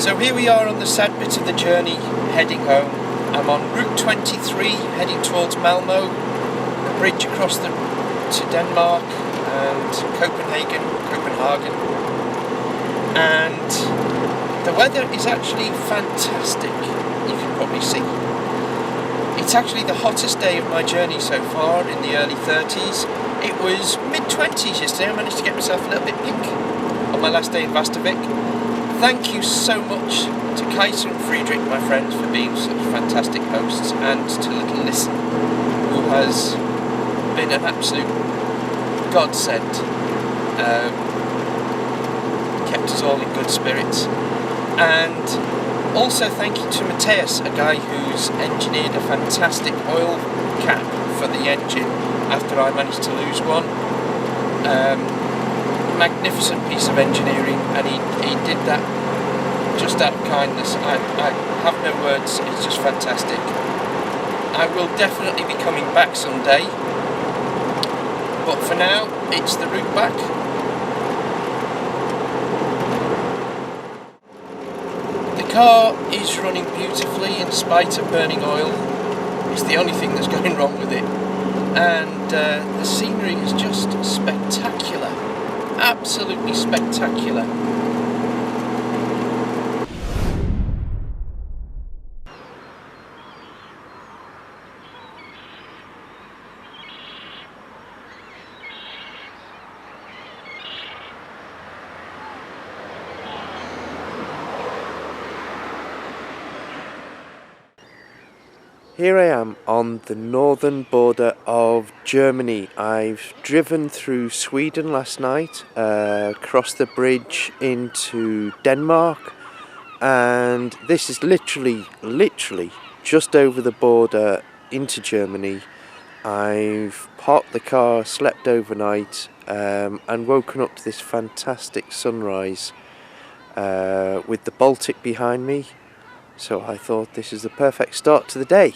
So here we are on the sad bit of the journey heading home. I'm on Route 23 heading towards Malmo, a bridge across to Denmark and Copenhagen, and the weather is actually fantastic, you can probably see. It's actually the hottest day of my journey so far, in the early 30s. It was mid-20s yesterday. I managed to get myself a little bit pink on my last day in Vastavik. Thank you so much to Kajsa and Friedrich, my friends, for being such fantastic hosts, and to little Listen, who has been an absolute godsend. Kept us all in good spirits. And also thank you to Matthias, a guy who's engineered a fantastic oil cap for the engine after I managed to lose one. Magnificent piece of engineering, and he did that just out of kindness. I have no words, it's just fantastic. I will definitely be coming back someday, but for now it's the route back. The car is running beautifully in spite of burning oil. It's the only thing that's going wrong with it, and the scenery is just spectacular. Absolutely spectacular. Here I am on the northern border of Germany. I've driven through Sweden last night, crossed the bridge into Denmark, and this is literally just over the border into Germany. I've parked the car, slept overnight, and woken up to this fantastic sunrise with the Baltic behind me. So I thought this is the perfect start to the day.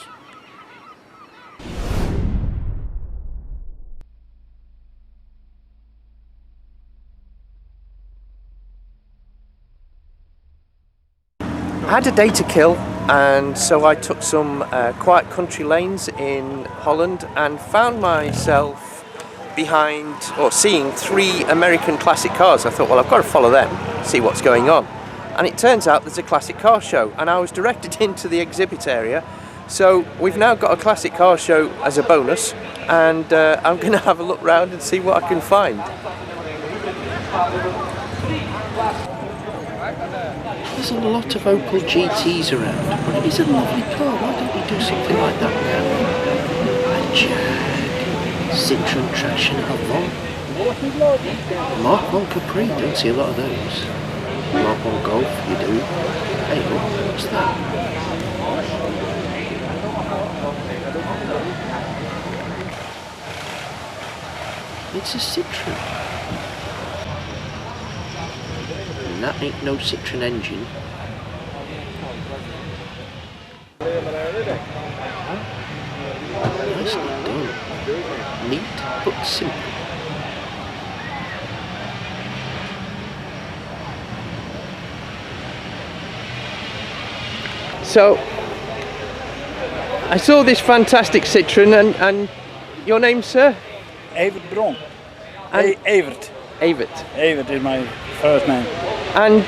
I had a day to kill, and so I took some quiet country lanes in Holland and found myself behind, or seeing, 3 American classic cars. I thought, well, I've got to follow them, see what's going on. And it turns out there's a classic car show, and I was directed into the exhibit area. So we've now got a classic car show as a bonus, and I'm going to have a look round and see what I can find. There's a lot of Opel GTs around, but it is a lovely car. Why don't we do something like that now? A Jag, Citroen Traction Avant, Mark 1 Capri, don't see a lot of those. Mark 1 Golf, you do. Hey, what's that? It's a Citroen. And that ain't no Citroen engine. Nicely done. Neat but simple. So, I saw this fantastic Citroen, and your name, sir? Evert Bron. Evert. Evert. Evert is my first name. And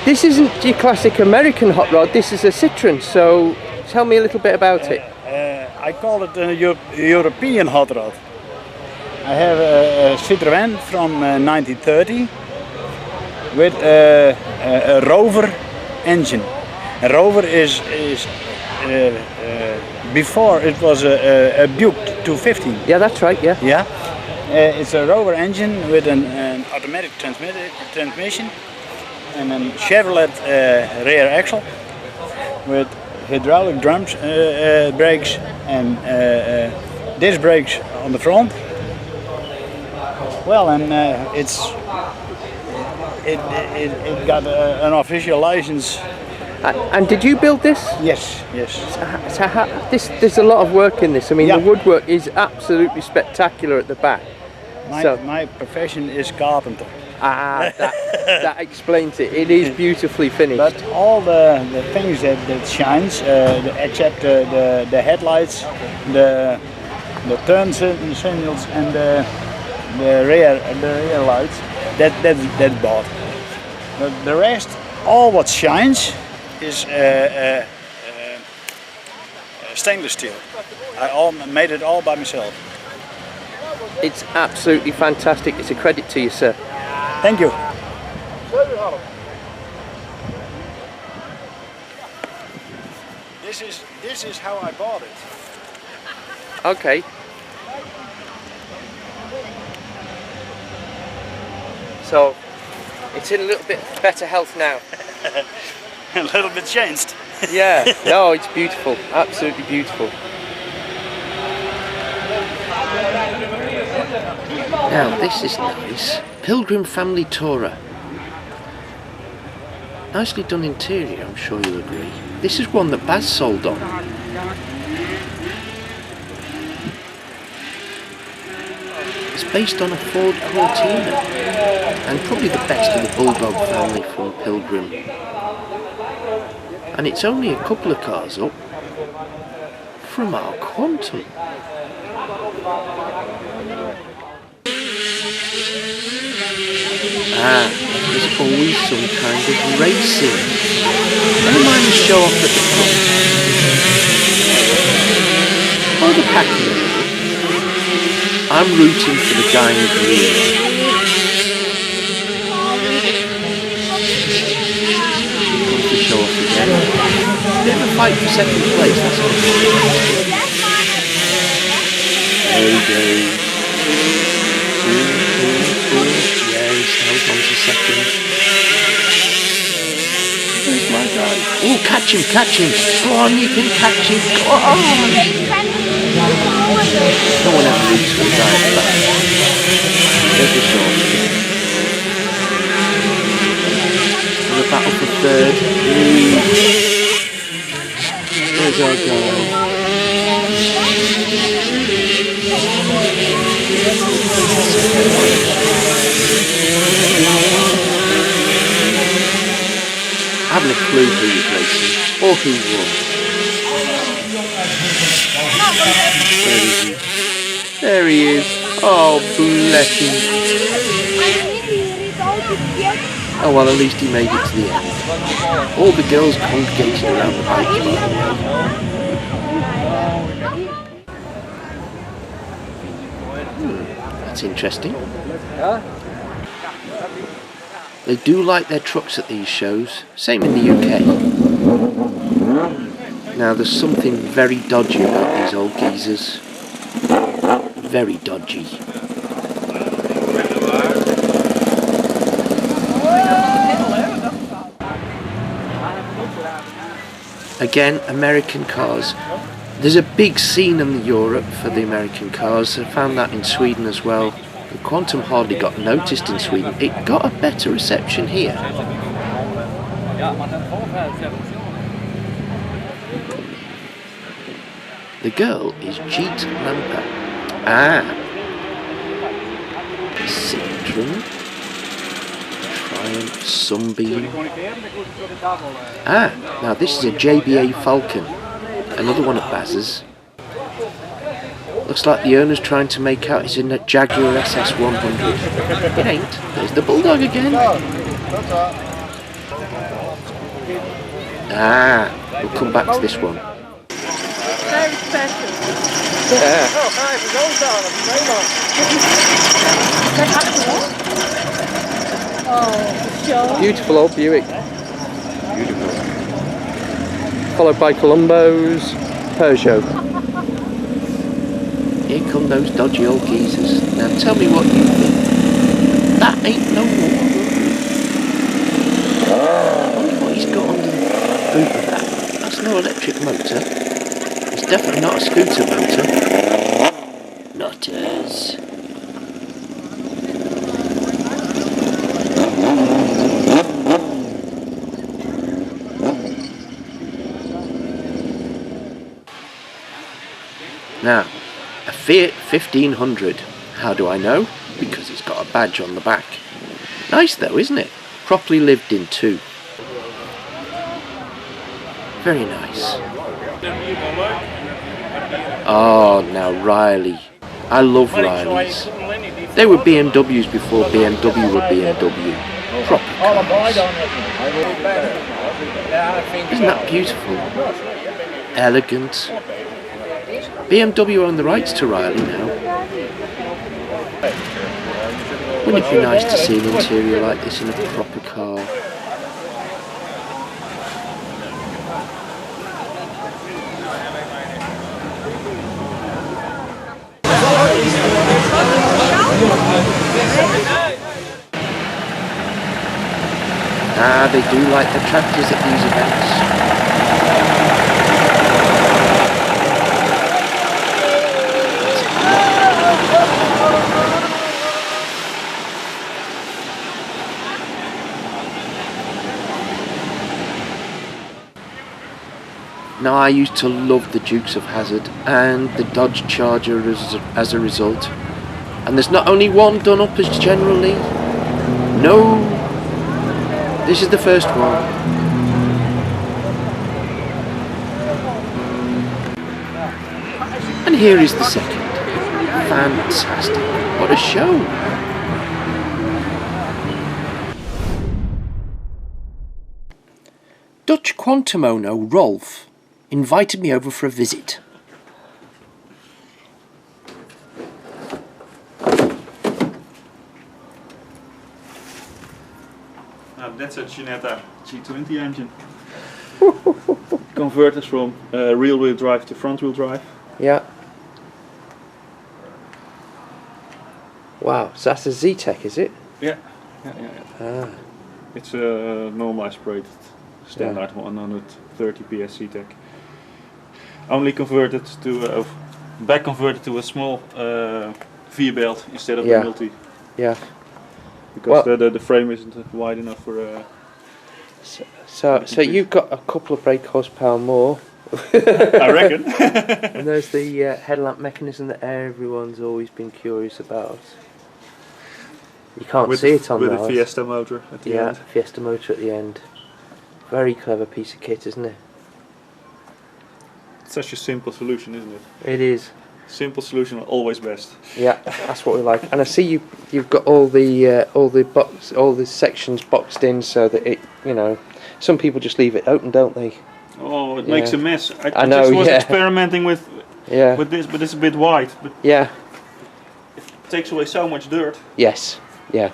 this isn't your classic American hot rod, this is a Citroen, so tell me a little bit about it. I call it a European hot rod. I have a Citroen from 1930 with a Rover engine. A Rover is before it was a Buick 250. Yeah, that's right, yeah. Yeah. It's a Rover engine with an automatic transmission and a Chevrolet rear axle with hydraulic drums, brakes and disc brakes on the front. Well, and it got an official license. And did you build this? Yes, yes. So there's a lot of work in this. I mean, yeah. The woodwork is absolutely spectacular at the back. My profession is carpenter. Ah, That explains it. It is beautifully finished. But all the things that shines, except the headlights, the turn signals, and the rear lights, that's bought. But the rest, all what shines, is stainless steel. I made it all by myself. It's absolutely fantastic. It's a credit to you, sir. Thank you. This is how I bought it. Okay. So, it's in a little bit better health now. A little bit changed. Yeah, no, it's beautiful. Absolutely beautiful. Now, this is nice. Pilgrim Family Tourer. Nicely done interior, I'm sure you'll agree. This is one that Baz sold on. It's based on a Ford Cortina, and probably the best of the Bulldog family from Pilgrim. And it's only a couple of cars up from our Quantum. Ah, there's always some kind of racing. Never mind the show off at the front. Or the pack in the middle. I'm rooting for the guy in green. Here comes the show off again. Bit of a fight for second place, that's all. There he goes. Held on to second. Where's my guy? Oh, catch him, catch him. Go on, you can catch him. Go on. No one ever roots for the guy at the back. There's the short. And the battle for third. There's our guy. I haven't a clue who he's racing or who won. Where is he? There he is. Oh, bless him. Oh well, at least he made it to the end. All the girls congregated around the bike, by the way. That's interesting. They do like their trucks at these shows, same in the UK. Now there's something very dodgy about these old geezers. Very dodgy. Again, American cars. There's a big scene in Europe for the American cars. I found that in Sweden as well. The Quantum hardly got noticed in Sweden. It got a better reception here. The girl is Jeet Lampa. Ah. Citroen. Triumph Sunbeam. Ah, now this is a JBA Falcon. Another one of Baz's. Looks like the owner's trying to make out it's in a Jaguar SS100. It ain't. There's the Bulldog again. Ah, we'll come back to this one. Very special. Yeah. Oh, sure. Beautiful old Buick. Beautiful. Followed by Colombo's Peugeot. Here come those dodgy old geezers. Now tell me what you think. That ain't no water. I wonder what he's got under the boot of that. That's no electric motor. It's definitely not a scooter motor. Nutters. Now, a Fiat 1500. How do I know? Because it's got a badge on the back. Nice though, isn't it? properly lived in too. Very nice. Oh, now Riley. I love Rileys. They were BMWs before BMW were BMW. Proper cars. Isn't that beautiful? Elegant. BMW own the rights to Riley now. Wouldn't it be nice to see an interior like this in a proper car? Ah, they do like the tractors at these events. Now, I used to love the Dukes of Hazzard and the Dodge Charger as a result. And there's not only one done up as General Lee. No, this is the first one. And here is the second. Fantastic. What a show. Dutch quantum owner Rolf invited me over for a visit. That's a Ginetta G20 engine. Converters from rear wheel drive to front wheel drive. Yeah. Wow, so that's a Z-Tech, is it? Yeah. Ah. It's a normal aspirated standard 130 PS Z-Tech. Only converted to back converted to a small V-belt instead of a multi. Yeah. Because the frame isn't wide enough for. So you've got a couple of brake horsepower more. I reckon. And there's the headlamp mechanism that everyone's always been curious about. You can't see it on with those. a Fiesta motor at the end. Yeah, Fiesta motor at the end. Very clever piece of kit, isn't it? It's such a simple solution, isn't it? It is. Simple solution, always best. Yeah, that's what we like. And I see you've got all the sections boxed in so that it, you know, some people just leave it open, don't they? Oh, it makes a mess. I know. I was experimenting with this, but it's a bit wide. But yeah. It takes away so much dirt. Yes. Yeah.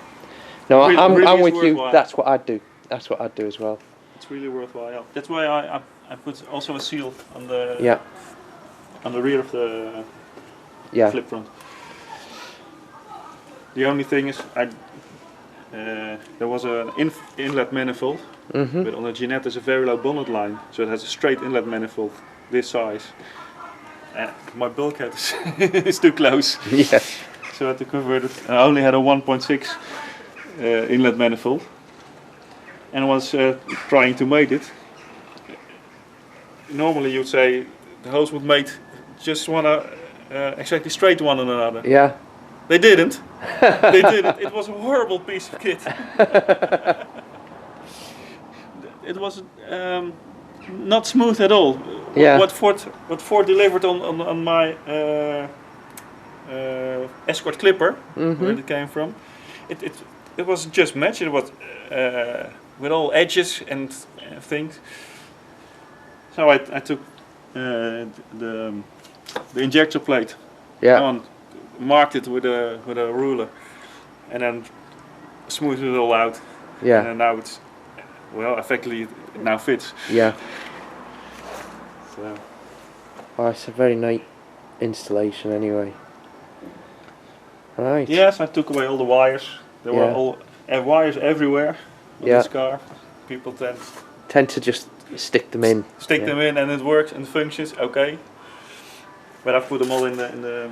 No, really, I'm really with you. worthwhile. That's what I'd do. That's what I'd do as well. It's really worthwhile. That's why I put also a seal on the on the rear of the flip front. The only thing is there was an inlet manifold, but on the Ginetta is a very low bonnet line, so it has a straight inlet manifold this size. My bulkhead is too close. Yeah. So I had to convert it. I only had a 1.6 inlet manifold, and I was trying to mate it. Normally you'd say the hose would mate just exactly straight one on another. Yeah. They didn't. They didn't. It was a horrible piece of kit. It was not smooth at all. Yeah. What Ford delivered on my Escort Clipper, where it came from, it was just matched. It was with all edges and things. So I took the injector plate. Yeah. Marked it with a ruler, and then smoothed it all out. Yeah. And now it's effectively it now fits. Yeah. So. Oh, it's a very neat installation anyway. Right. Yes, I took away all the wires. There were all wires everywhere on this car. People tend to just stick them in. Stick them in, and it works and functions okay. But I put them all in the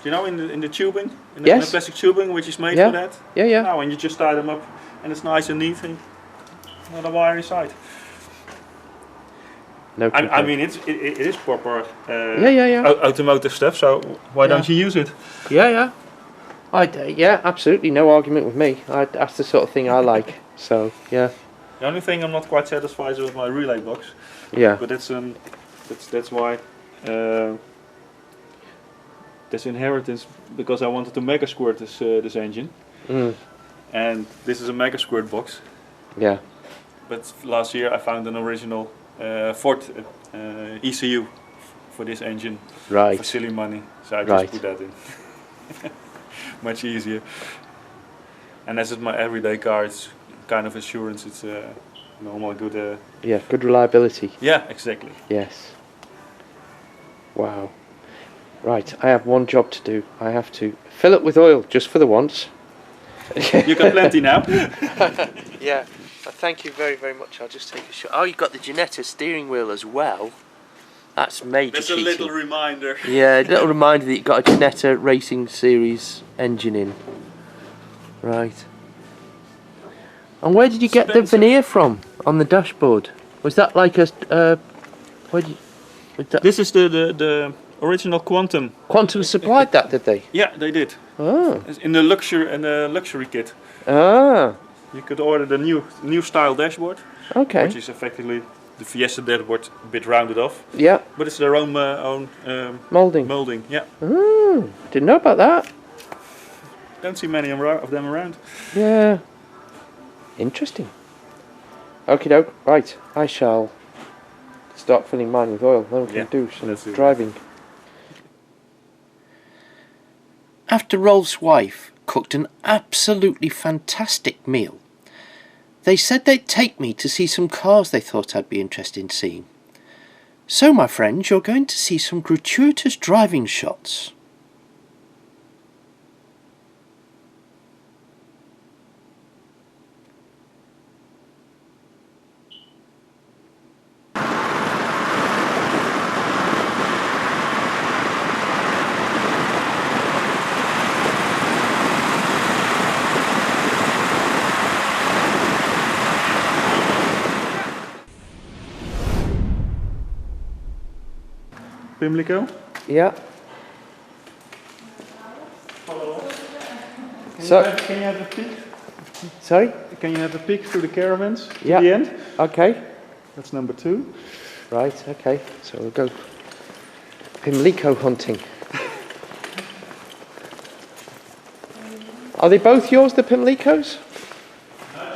you know, in the tubing, in the plastic tubing, which is made for that. Yeah, yeah. Now, and you just tie them up, and it's nice and neat, and not a wire inside. No. I mean, it is proper automotive automotive stuff. So why don't you use it? Yeah, yeah. Yeah, absolutely, no argument with me. That's the sort of thing I like. So yeah. The only thing I'm not quite satisfied with my relay box, Yeah. but that's why that's inheritance, because I wanted to mega squirt this engine, and this is a mega squirt box. Yeah. But last year I found an original Ford ECU for this engine for silly money, so I just put that in. Much easier. And as it's my everyday car, it's kind of assurance. It's normal, good. Yeah, good reliability. Yeah, exactly. Yes. Wow. Right, I have one job to do. I have to fill it with oil just for the once. You got plenty now. Yeah. Thank you very, very much. I'll just take a shot. Oh, you've got the Ginetta steering wheel as well. That's major That's cheating. a little reminder. Yeah, a little reminder that you've got a Ginetta Racing Series engine in. Right. And where did you get the veneer from on the dashboard? Was that like a... where did you, was that This is the original Quantum. Quantum supplied that, did they? Yeah, they did. Oh. It's in the luxury kit. Ah. You could order the new style dashboard, Okay. which is effectively the Fiesta dashboard, a bit rounded off. Yeah. But it's their own Moulding. molding. Yeah. Didn't know about that. Don't see many of them around. Yeah. Interesting. Okie doke. Right. I shall start filling mine with oil. Then we can do some driving. After Rolf's wife cooked an absolutely fantastic meal, they said they'd take me to see some cars they thought I'd be interested in seeing. So, my friends, you're going to see some gratuitous driving shots. Pimlico? Yeah. Can you have a peek? Sorry? Can you have a peek through the caravans to Yeah. the end? Okay. That's number 2. Right, okay. So we'll go Pimlico hunting. Are they both yours, the Pimlicos?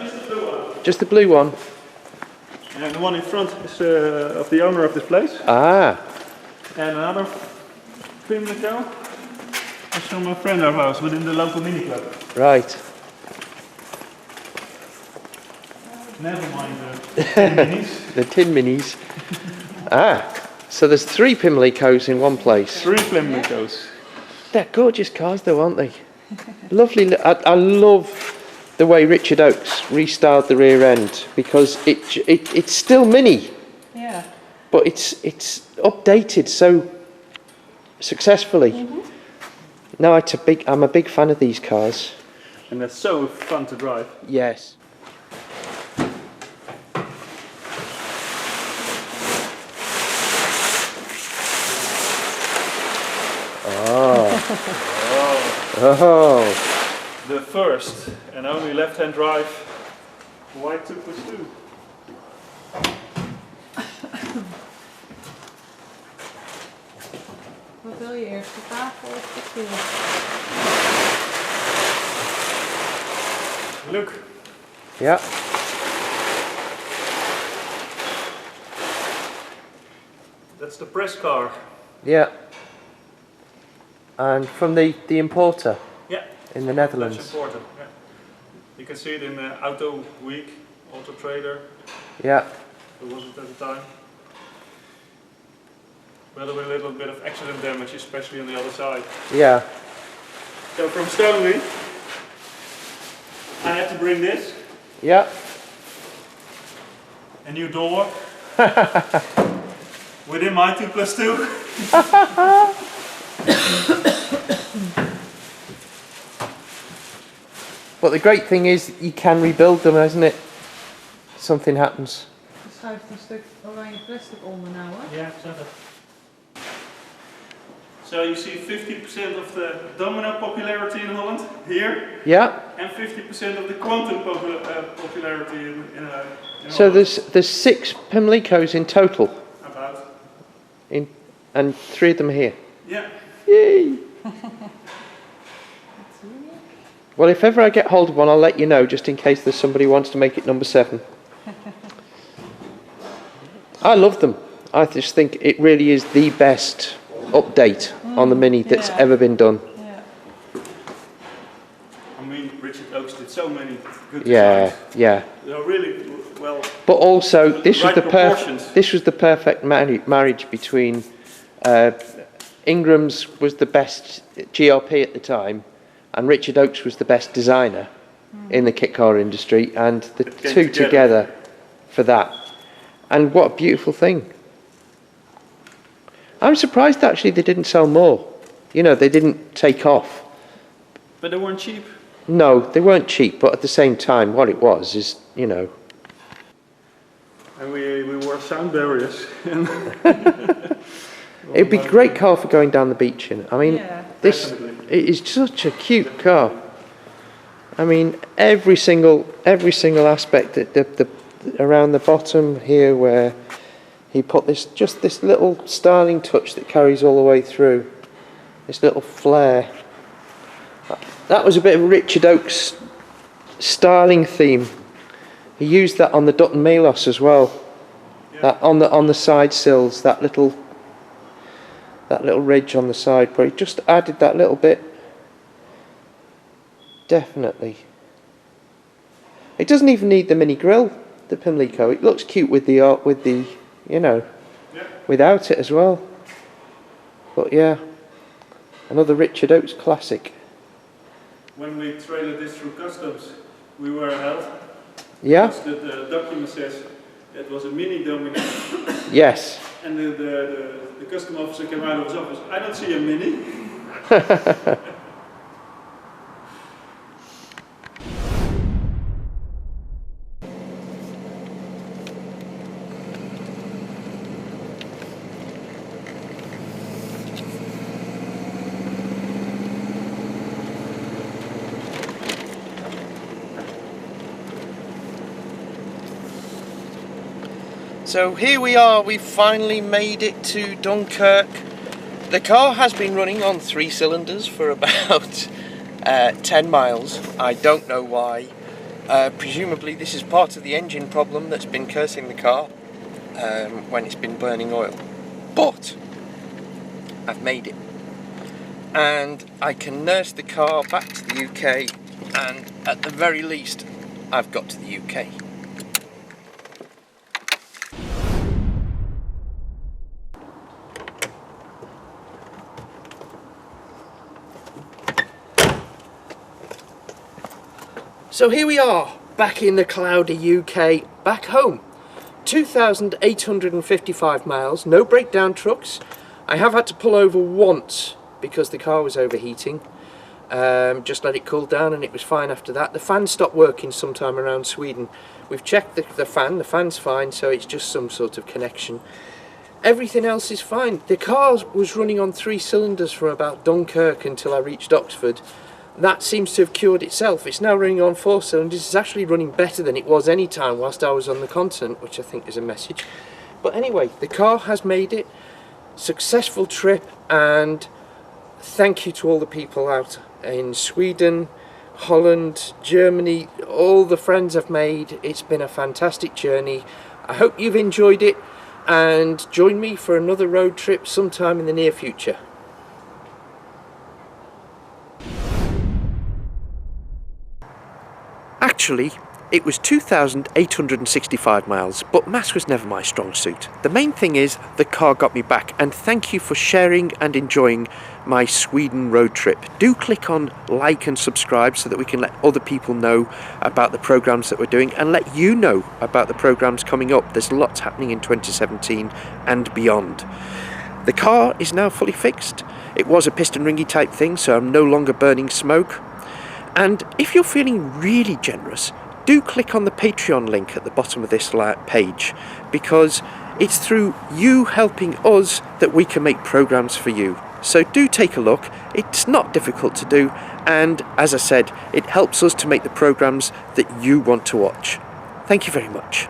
Just the blue one. Just the blue one? And the one in front is of the owner of this place. Ah. And another Pimlico is from a friend of ours within the local mini club. Right. Never mind the tin minis. The tin minis. So there's 3 Pimlicos in one place. 3 Pimlicos. They're gorgeous cars though, aren't they? Lovely. I love the way Richard Oakes restyled the rear end, because it's still mini. Yeah. But it's updated so successfully. No, I'm a big fan of these cars. And they're so fun to drive. Yes. Oh. The first and only left-hand drive white 2+2. Wat wil je eerst? De tafel of de stoel? Look. Yeah. That's the press car. Yeah. And from the importer Yeah. in the Netherlands. That's important. Yeah. You can see it in Auto Week, Auto Trader. Yeah. Who was it at the time? Well, there were a little bit of accident damage, especially on the other side. Yeah. So from Stoneleigh, I had to bring this. Yeah. A new door. Within my 2+2. But the great thing is you can rebuild them, isn't it? Something happens. Je schuift een stuk oranje plastic onder nou, hè? Yeah, so So you see 50% of the domino popularity in Holland here, Yeah. and 50% of the quantum popularity in So Holland. there's 6 Pimlicos in total, About. and 3 of them are here. Yeah. Yay! Well, if ever I get hold of one, I'll let you know, just in case there's somebody who wants to make it number 7. I love them. I just think it really is the best update on the Mini that's yeah. ever been done. Yeah. I mean, Richard Oakes did so many good Yeah, designs. yeah. They're really well. But also, this was Right the proportions. this was the perfect marriage between Ingram's was the best GLP at the time, and Richard Oakes was the best designer in the kit car industry, and the It came two together. for that. And what a beautiful thing. I'm surprised actually they didn't sell more. You know, they didn't take off. But they weren't cheap. No, they weren't cheap, but at the same time, what it was is, you know. And we wore sound barriers. It'd be a great car for going down the beach in. I mean, Yeah. this Definitely. it is such a cute car. I mean, every single aspect, the around the bottom here where he put this little styling touch that carries all the way through. This little flare. That was a bit of Richard Oakes' styling theme. He used that on the Dutton Melos as well. Yeah. That on the side sills, that little ridge on the side, where he just added that little bit. Definitely. It doesn't even need the mini grille, the Pimlico. It looks cute with the you know, Yeah. without it as well. But yeah, another Richard Oakes classic. When we traded this through customs, we were held. Yeah. Because the document says it was a mini domino. Yes. And the custom officer came out of his office. I don't see a mini. So here we are, we've finally made it to Dunkirk. The car has been running on 3 cylinders for about 10 miles. I don't know why. Presumably this is part of the engine problem that's been cursing the car when it's been burning oil. But I've made it. And I can nurse the car back to the UK, and at the very least I've got to the UK. So here we are, back in the cloudy UK, back home. 2,855 miles, no breakdown trucks. I have had to pull over once because the car was overheating. Just let it cool down and it was fine after that. The fan stopped working sometime around Sweden. We've checked the fan's fine, so it's just some sort of connection. Everything else is fine. The car was running on 3 cylinders from about Dunkirk until I reached Oxford. That seems to have cured itself. It's now running on 4 cylinders. It's actually running better than it was any time whilst I was on the continent, which I think is a message. But anyway, the car has made it. Successful trip, and thank you to all the people out in Sweden, Holland, Germany, all the friends I've made. It's been a fantastic journey. I hope you've enjoyed it, and join me for another road trip sometime in the near future. Actually, it was 2,865 miles, but mass was never my strong suit. The main thing is the car got me back, and thank you for sharing and enjoying my Sweden road trip. Do click on like and subscribe so that we can let other people know about the programs that we're doing, and let you know about the programs coming up. There's lots happening in 2017 and beyond. The car is now fully fixed. It was a piston ringy type thing, so I'm no longer burning smoke. And if you're feeling really generous, do click on the Patreon link at the bottom of this page, because it's through you helping us that we can make programs for you. So do take a look. It's not difficult to do, and as I said, it helps us to make the programmes that you want to watch. Thank you very much.